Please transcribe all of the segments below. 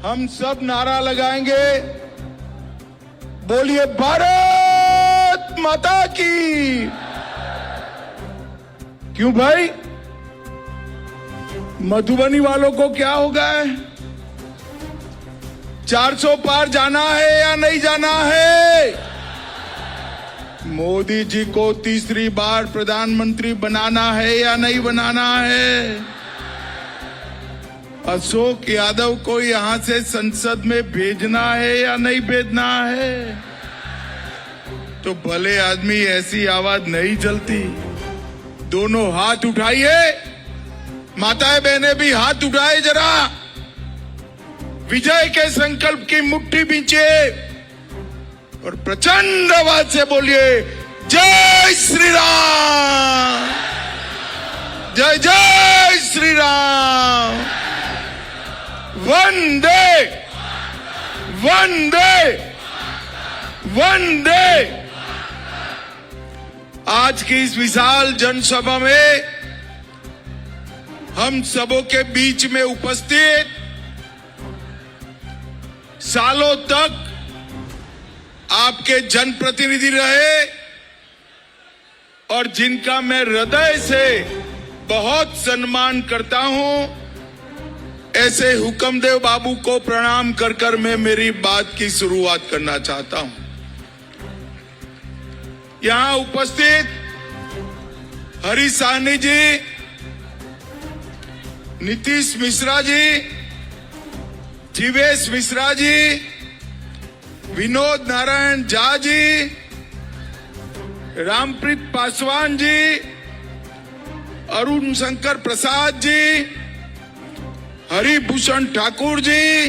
हम सब नारा लगाएंगे, बोलिए भारत माता की। क्यों भाई, मधुबनी वालों को क्या हो गया है? 400 पार जाना है या नहीं जाना है? मोदी जी को तीसरी बार प्रधानमंत्री बनाना है या नहीं बनाना है? अशोक यादव को यहां से संसद में भेजना है या नहीं भेजना है? तो भले आदमी ऐसी आवाज नहीं चलती। दोनों हाथ उठाइए, माताएं बहनें भी हाथ उठाए जरा, विजय के संकल्प की मुट्ठी बींचे और प्रचंड आवाज से बोलिए जय श्री राम, जय जय श्री राम, वंदे वंदे वंदे। आज की इस विशाल जनसभा में हम सबों के बीच में उपस्थित सालों तक आपके जनप्रतिनिधि रहे और जिनका मैं हृदय से बहुत सम्मान करता हूं, ऐसे हुक्मदेव बाबू को प्रणाम कर कर मैं मेरी बात की शुरुआत करना चाहता हूं। यहां उपस्थित हरी साहनी जी, नीतीश मिश्रा जी, जीवेश मिश्रा जी, विनोद नारायण झा जी, रामप्रीत पासवान जी, अरुण शंकर प्रसाद जी, हरिभूषण ठाकुर जी,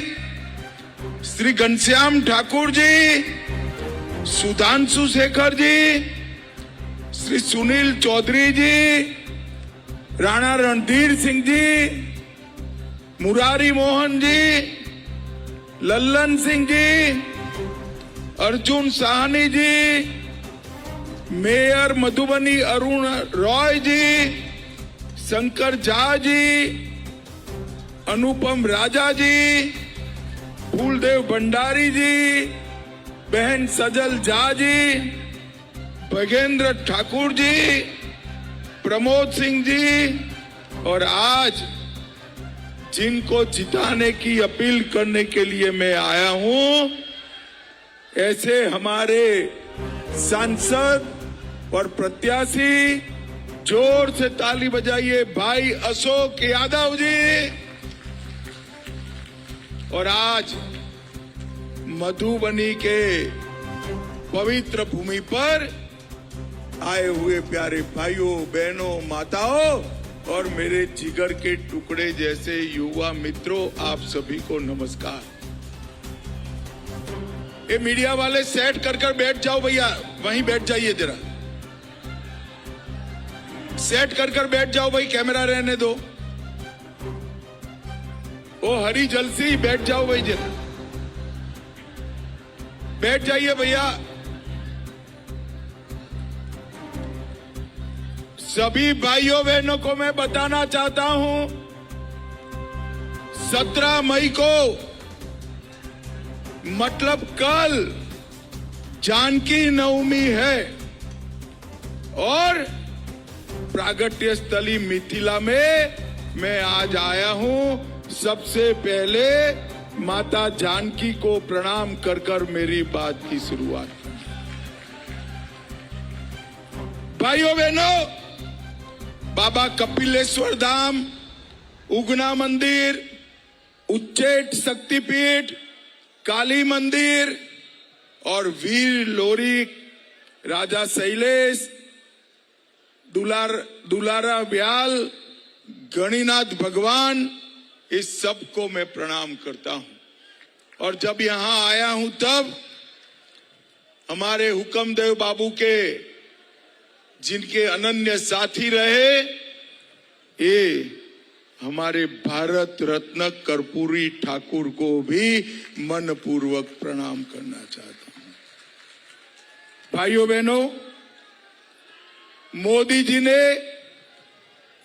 श्री घनश्याम ठाकुर जी, सुधांशु शेखर जी, श्री सुनील चौधरी जी, राणा रणधीर सिंह जी, मुरारी मोहन जी, लल्लन सिंह जी, अर्जुन साहनी जी, मेयर मधुबनी अरुण रॉय जी, शंकर झा जी, अनुपम राजा जी, फूलदेव भंडारी जी, बहन सजल झा जी, भगेंद्र ठाकुर जी, प्रमोद सिंह जी, और आज जिनको जिताने की अपील करने के लिए मैं आया हूं, ऐसे हमारे सांसद और प्रत्याशी, जोर से ताली बजाइए भाई अशोक यादव जी। और आज मधुबनी के पवित्र भूमि पर आए हुए प्यारे भाइयों बहनों माताओं और मेरे जिगर के टुकड़े जैसे युवा मित्रों, आप सभी को नमस्कार। ये मीडिया वाले सेट कर कर बैठ जाओ भैया, वहीं बैठ जाइए जरा, सेट कर कर बैठ जाओ भाई, कैमरा रहने दो। वो हरी जलसी बैठ जाओ भाई जरा, बैठ जाइए भैया। सभी भाइयों बहनों को मैं बताना चाहता हूं, 17 मई को मतलब कल जानकी नवमी है और प्रागट्य स्थली मिथिला में मैं आज आया हूं। सबसे पहले माता जानकी को प्रणाम कर कर मेरी बात की शुरुआत। भाइयों बहनों, बाबा कपिलेश्वर धाम, उगना मंदिर, उच्चैठ शक्तिपीठ, काली मंदिर और वीर लोरी, राजा शैलेश, दुलारा ब्याल, गणिनाथ भगवान, इस सब को मैं प्रणाम करता हूं। और जब यहां आया हूं तब हमारे हुक्मदेव बाबू के जिनके अनन्य साथी रहे, ये हमारे भारत रत्न कर्पूरी ठाकुर को भी मनपूर्वक प्रणाम करना चाहता हूं। भाइयों बहनों, मोदी जी ने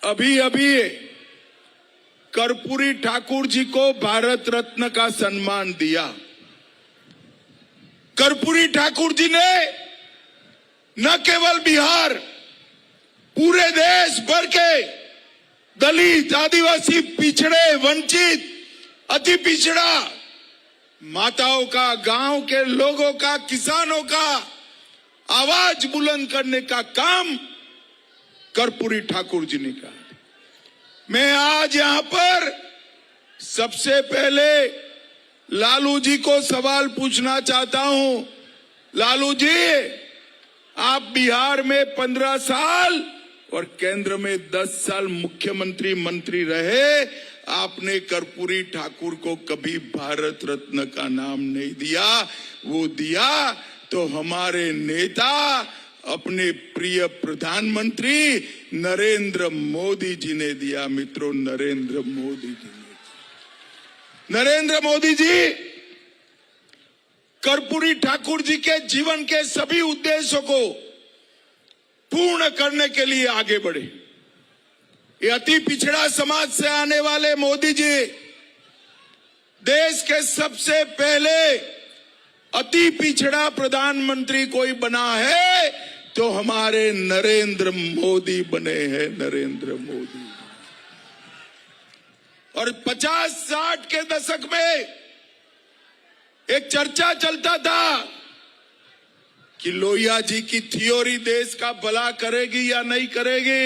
अभी कर्पूरी ठाकुर जी को भारत रत्न का सम्मान दिया। कर्पूरी ठाकुर जी ने न केवल बिहार, पूरे देश भर के दलित, आदिवासी, पिछड़े, वंचित, अति पिछड़ा माताओं का, गांव के लोगों का, किसानों का आवाज बुलंद करने का काम कर्पूरी ठाकुर जी ने किया। मैं आज यहां पर सबसे पहले लालू जी को सवाल पूछना चाहता हूं। लालू जी, आप बिहार में 15 साल और केंद्र में 10 साल मुख्यमंत्री मंत्री रहे, आपने कर्पूरी ठाकुर को कभी भारत रत्न का नाम नहीं दिया। वो दिया तो हमारे नेता, अपने प्रिय प्रधानमंत्री नरेंद्र मोदी जी ने दिया। मित्रों, नरेंद्र मोदी जी ने। नरेंद्र मोदी जी कर्पूरी ठाकुर जी के जीवन के सभी उद्देश्यों को पूर्ण करने के लिए आगे बढ़े। ये अति पिछड़ा समाज से आने वाले मोदी जी देश के सबसे पहले अति पिछड़ा प्रधानमंत्री कोई बना है तो हमारे नरेंद्र मोदी बने हैं, नरेंद्र मोदी। और 50-60 के दशक में एक चर्चा चलता था कि लोहिया जी की थ्योरी देश का भला करेगी या नहीं करेगी।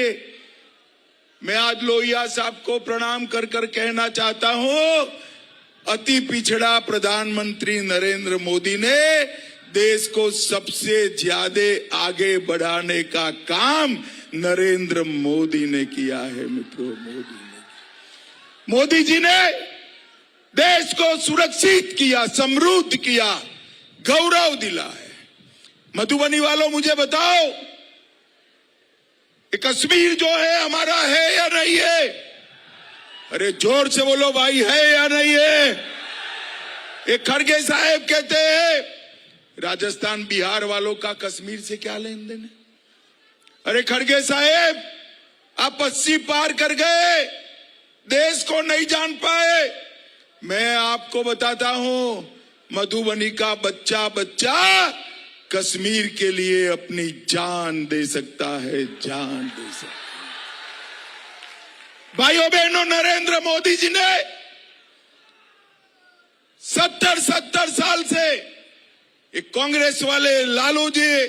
मैं आज लोहिया साहब को प्रणाम कर कर कहना चाहता हूं, अति पिछड़ा प्रधानमंत्री नरेंद्र मोदी ने देश को सबसे ज्यादा आगे बढ़ाने का काम नरेंद्र मोदी ने किया है। मित्रों, मोदी जी ने देश को सुरक्षित किया, समृद्ध किया, गौरव दिला है। मधुबनी वालों, मुझे बताओ, ये कश्मीर जो है हमारा है या नहीं है? अरे जोर से बोलो भाई, है या नहीं है? ये खड़गे साहब कहते हैं राजस्थान बिहार वालों का कश्मीर से क्या लेन देन है? अरे खड़गे साहब, आप 80 पार कर गए, देश को नहीं जान पाए। मैं आपको बताता हूं, मधुबनी का बच्चा कश्मीर के लिए अपनी जान दे सकता है, जान दे सकता है। भाइयों बहनों, नरेंद्र मोदी जी ने 70 साल से एक कांग्रेस वाले लालू जी,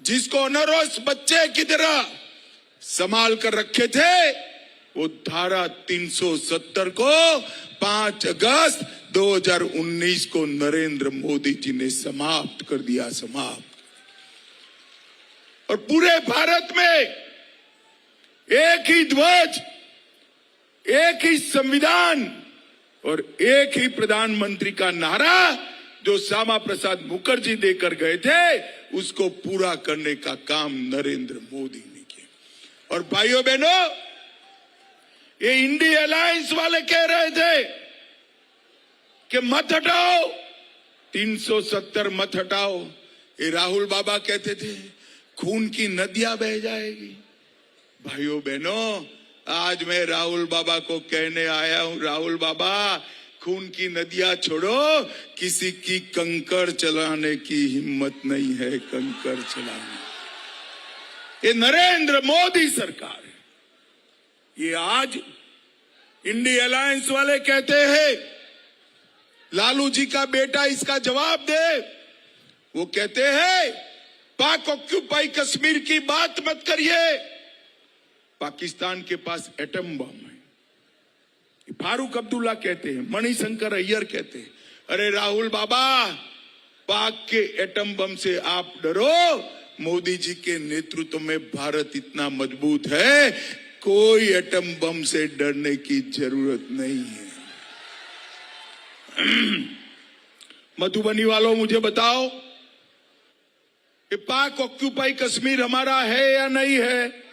जिसको नरोस बच्चे की तरह संभाल कर रखे थे, वो धारा 370 को 5 अगस्त 2019 को नरेंद्र मोदी जी ने समाप्त कर दिया, समाप्त। और पूरे भारत में एक ही ध्वज, एक ही संविधान और एक ही प्रधानमंत्री का नारा जो श्यामा प्रसाद मुखर्जी देकर गए थे, उसको पूरा करने का काम नरेंद्र मोदी ने किया। और भाइयों बहनों, ये इंडिया अलायंस वाले कह रहे थे कि मत हटाओ, 370 मत हटाओ। ये राहुल बाबा कहते थे खून की नदियां बह जाएगी। भाइयों बहनों, आज मैं राहुल बाबा को कहने आया हूं, राहुल बाबा, खून की नदियां छोड़ो, किसी की कंकड़ चलाने की हिम्मत नहीं है, कंकड़ चलाने। ये नरेंद्र मोदी सरकार है। ये आज इंडिया अलायंस वाले कहते हैं लालू जी का बेटा इसका जवाब दे। वो कहते हैं पाक ऑक्यूपाई कश्मीर की बात मत करिए, पाकिस्तान के पास एटम बम है। फारूक अब्दुल्ला कहते हैं, मणिशंकर अय्यर कहते हैं, अरे राहुल बाबा, पाक के एटम बम से आप डरो, मोदी जी के नेतृत्व में भारत इतना मजबूत है, कोई एटम बम से डरने की जरूरत नहीं है। मधुबनी वालों, मुझे बताओ, कि पाक ऑक्यूपाई कश्मीर हमारा है या नहीं है?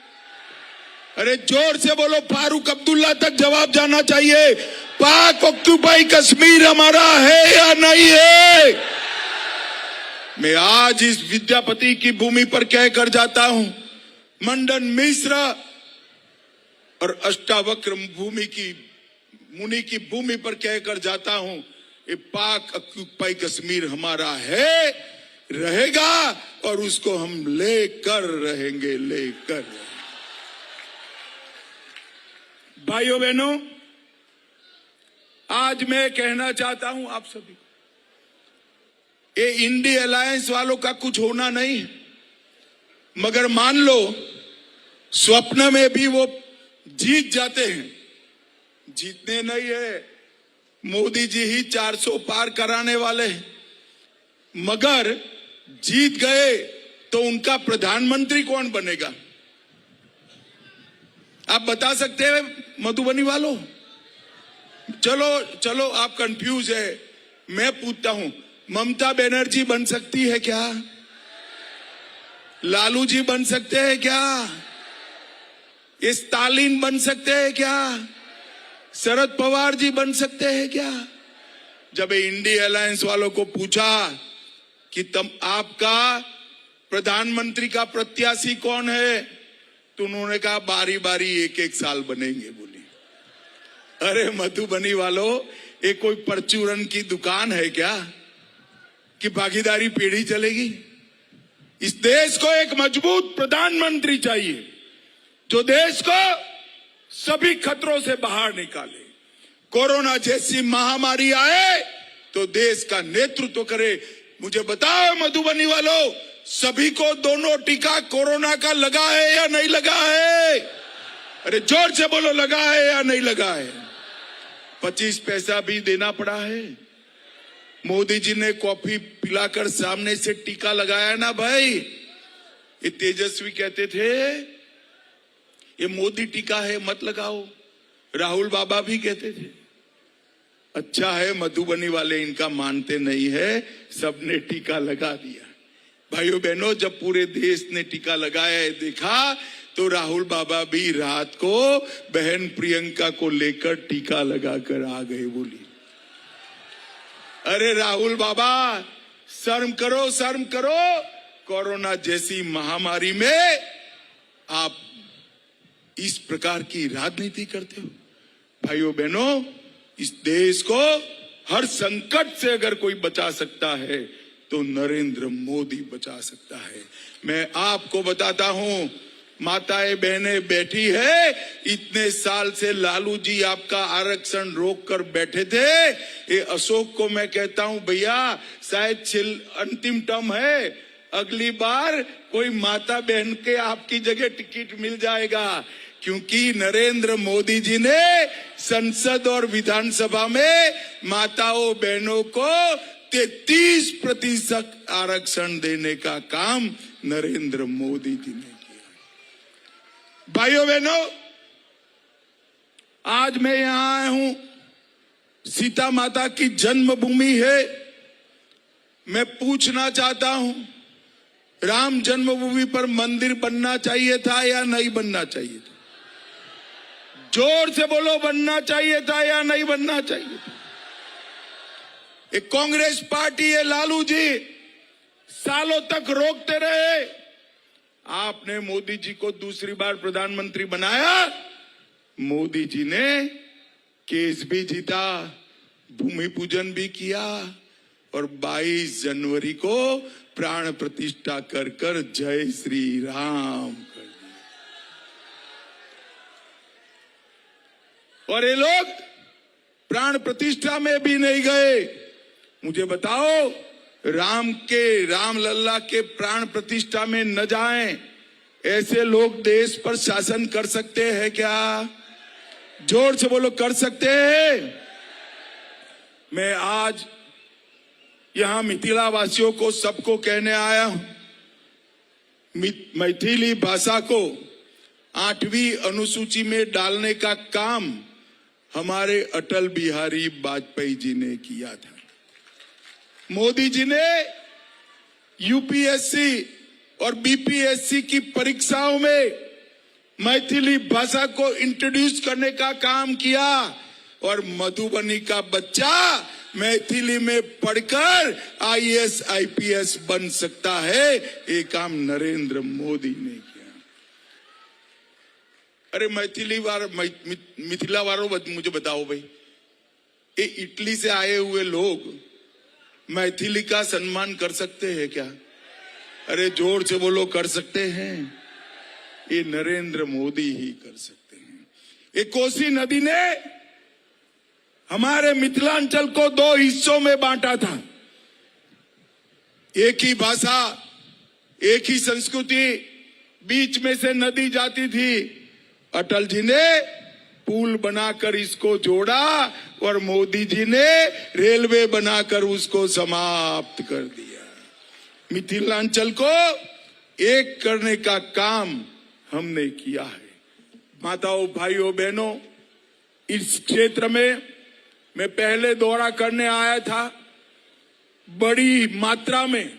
अरे जोर से बोलो, फारूक अब्दुल्ला तक जवाब जाना चाहिए। पाक ऑक्यूपाई कश्मीर हमारा है या नहीं है? मैं आज इस विद्यापति की भूमि पर कहकर जाता हूं, मंडन मिश्र और अष्टावक्र भूमि की मुनि की भूमि पर कहकर जाता हूं, ये पाक ऑक्युपाई कश्मीर हमारा है, रहेगा और उसको हम लेकर रहेंगे, लेकर। भाइयों बहनों, आज मैं कहना चाहता हूं आप सभी, ये इंडी अलायंस वालों का कुछ होना नहीं है, मगर मान लो स्वप्न में भी वो जीत जाते हैं। जीतने नहीं है, मोदी जी ही 400 पार कराने वाले हैं, मगर जीत गए तो उनका प्रधानमंत्री कौन बनेगा? आप बता सकते हैं मधुबनी वालों? चलो चलो, आप कंफ्यूज है, मैं पूछता हूं, ममता बनर्जी बन सकती है क्या? लालू जी बन सकते हैं क्या? स्टालिन बन सकते हैं क्या? शरद पवार जी बन सकते हैं क्या? जब इंडी अलायंस वालों को पूछा कि तुम आपका प्रधानमंत्री का प्रत्याशी कौन है, तो उन्होंने कहा बारी बारी एक एक साल बनेंगे। बोली, अरे मधुबनी वालों, ये कोई परचूरन की दुकान है क्या कि भागीदारी पीढ़ी चलेगी? इस देश को एक मजबूत प्रधानमंत्री चाहिए जो देश को सभी खतरों से बाहर निकाले। कोरोना जैसी महामारी आए तो देश का नेतृत्व करे। मुझे बताओ मधुबनी वालों, सभी को दोनों टीका कोरोना का लगा है या नहीं लगा है? अरे जोर से बोलो, लगा है या नहीं लगा है? 25 पैसा भी देना पड़ा है। मोदी जी ने कॉफी पिलाकर सामने से टीका लगाया ना भाई। ये तेजस्वी कहते थे ये मोदी टीका है, मत लगाओ। राहुल बाबा भी कहते थे। अच्छा है मधुबनी वाले इनका मानते नहीं है, सबने टीका लगा दिया। भाइयों बहनों, जब पूरे देश ने टीका लगाया है देखा, तो राहुल बाबा भी रात को बहन प्रियंका को लेकर टीका लगाकर आ गए। बोली, अरे राहुल बाबा, शर्म करो, शर्म करो। कोरोना जैसी महामारी में आप इस प्रकार की राजनीति करते हो। भाइयों बहनों, इस देश को हर संकट से अगर कोई बचा सकता है तो नरेंद्र मोदी बचा सकता है। मैं आपको बताता हूं, माताएं बहनें बैठी है, इतने साल से लालू जी आपका आरक्षण रोक कर बैठे थे। ये अशोक को मैं कहता हूं, भैया शायद अंतिम टर्म है, अगली बार कोई माता बहन के आपकी जगह टिकट मिल जाएगा, क्योंकि नरेंद्र मोदी जी ने संसद और विधानसभा में माताओं बहनों को 33% आरक्षण देने का काम नरेंद्र मोदी जी ने किया। भाइयों बहनों, आज मैं यहां आया हूं, सीता माता की जन्मभूमि है। मैं पूछना चाहता हूं, राम जन्मभूमि पर मंदिर बनना चाहिए था या नहीं बनना चाहिए था? जोर से बोलो, बनना चाहिए था या नहीं बनना चाहिए था? एक कांग्रेस पार्टी है, लालू जी सालों तक रोकते रहे। आपने मोदी जी को दूसरी बार प्रधानमंत्री बनाया, मोदी जी ने केस भी जीता, भूमि पूजन भी किया और 22 जनवरी को प्राण प्रतिष्ठा कर कर जय श्री राम कर दिया। और ये लोग प्राण प्रतिष्ठा में भी नहीं गए। मुझे बताओ, राम लल्ला के प्राण प्रतिष्ठा में न जाएं, ऐसे लोग देश पर शासन कर सकते हैं क्या? जोर से बोलो, कर सकते हैं? मैं आज यहां मिथिला वासियों को सबको कहने आया हूं, मैथिली भाषा को 8वीं अनुसूची में डालने का काम हमारे अटल बिहारी वाजपेयी जी ने किया था। मोदी जी ने यूपीएससी और बीपीएससी की परीक्षाओं में मैथिली भाषा को इंट्रोड्यूस करने का काम किया और मधुबनी का बच्चा मैथिली में पढ़कर आईएएस आईपीएस बन सकता है। ये काम नरेंद्र मोदी ने किया। अरे मिथिला वालों, मुझे बताओ भाई, ये इटली से आए हुए लोग मैथिली का सम्मान कर सकते हैं क्या? अरे जोर से बोलो, कर सकते हैं? ये नरेंद्र मोदी ही कर सकते हैं। ये कोसी नदी ने हमारे मिथिलांचल को 2 हिस्सों में बांटा था। एक ही भाषा, एक ही संस्कृति, बीच में से नदी जाती थी। अटल जी ने पुल बनाकर इसको जोड़ा और मोदी जी ने रेलवे बनाकर उसको समाप्त कर दिया। मिथिलांचल को एक करने का काम हमने किया है। माताओं, भाइयों, बहनों, इस क्षेत्र में मैं पहले दौरा करने आया था। बड़ी मात्रा में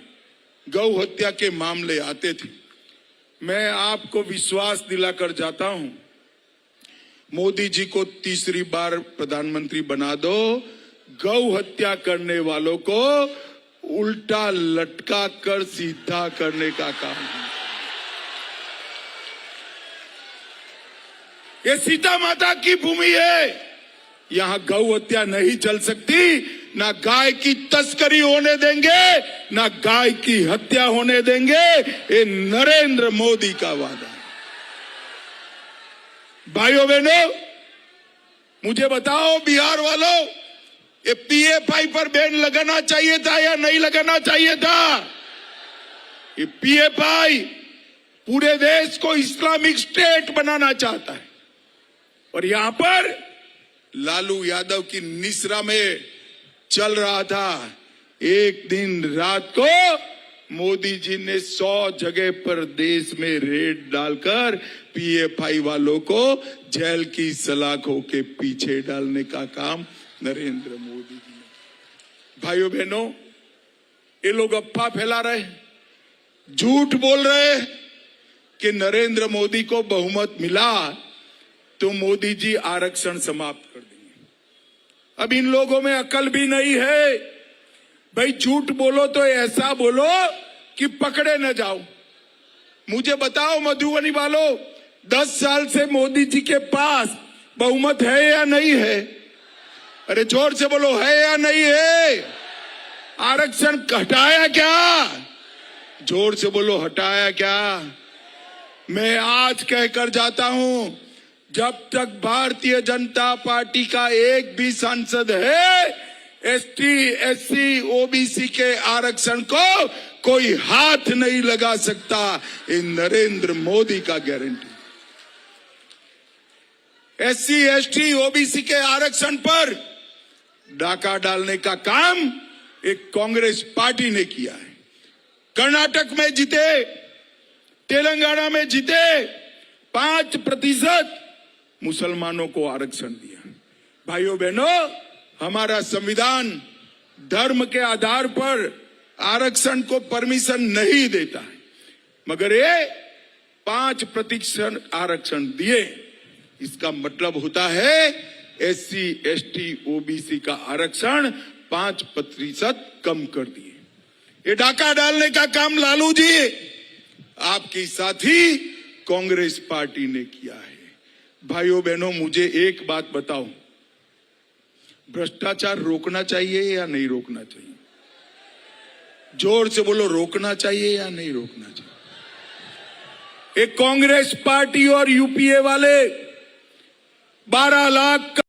गौ हत्या के मामले आते थे। मैं आपको विश्वास दिलाकर जाता हूं, मोदी जी को तीसरी बार प्रधानमंत्री बना दो, गौ हत्या करने वालों को उल्टा लटका कर सीधा करने का काम है। ये सीता माता की भूमि है, यहां गौ हत्या नहीं चल सकती। ना गाय की तस्करी होने देंगे, ना गाय की हत्या होने देंगे। ये नरेंद्र मोदी का वादा है। भाइयों बहनों, मुझे बताओ बिहार वालों, ये पीएफआई पर बैन लगाना चाहिए था या नहीं लगाना चाहिए था? ये पीएफआई पूरे देश को इस्लामिक स्टेट बनाना चाहता है और यहां पर लालू यादव की निसरा में चल रहा था। एक दिन रात को मोदी जी ने 100 जगह पर देश में रेड डालकर पीएफआई वालों को जेल की सलाखों के पीछे डालने का काम नरेंद्र मोदी जी ने। भाइयों बहनों, ये लोग अफवाह फैला रहे, झूठ बोल रहे कि नरेंद्र मोदी को बहुमत मिला तो मोदी जी आरक्षण समाप्त कर देंगे। अब इन लोगों में अकल भी नहीं है। भाई झूठ बोलो तो ऐसा बोलो कि पकड़े न जाओ। मुझे बताओ मधुबनी वालों, 10 साल से मोदी जी के पास बहुमत है या नहीं है? अरे जोर से बोलो, है या नहीं है? आरक्षण हटाया क्या? जोर से बोलो, हटाया क्या? मैं आज कहकर जाता हूं, जब तक भारतीय जनता पार्टी का एक भी सांसद है, एसटी, एससी, ओबीसी के आरक्षण को कोई हाथ नहीं लगा सकता। ये नरेंद्र मोदी का गारंटी। एससी, एसटी, ओबीसी के आरक्षण पर डाका डालने का काम एक कांग्रेस पार्टी ने किया है। कर्नाटक में जीते, तेलंगाना में जीते, 5% मुसलमानों को आरक्षण दिया। भाइयों बहनों, हमारा संविधान धर्म के आधार पर आरक्षण को परमिशन नहीं देता है, मगर ये 5% आरक्षण दिए। इसका मतलब होता है एससी, एसटी, ओबीसी का आरक्षण 5% कम कर दिए। ये डाका डालने का काम लालू जी आपकी साथी कांग्रेस पार्टी ने किया है। भाइयों बहनों, मुझे एक बात बताओ, भ्रष्टाचार रोकना चाहिए या नहीं रोकना चाहिए? जोर से बोलो, रोकना चाहिए या नहीं रोकना चाहिए? एक कांग्रेस पार्टी और यूपीए वाले 12 लाख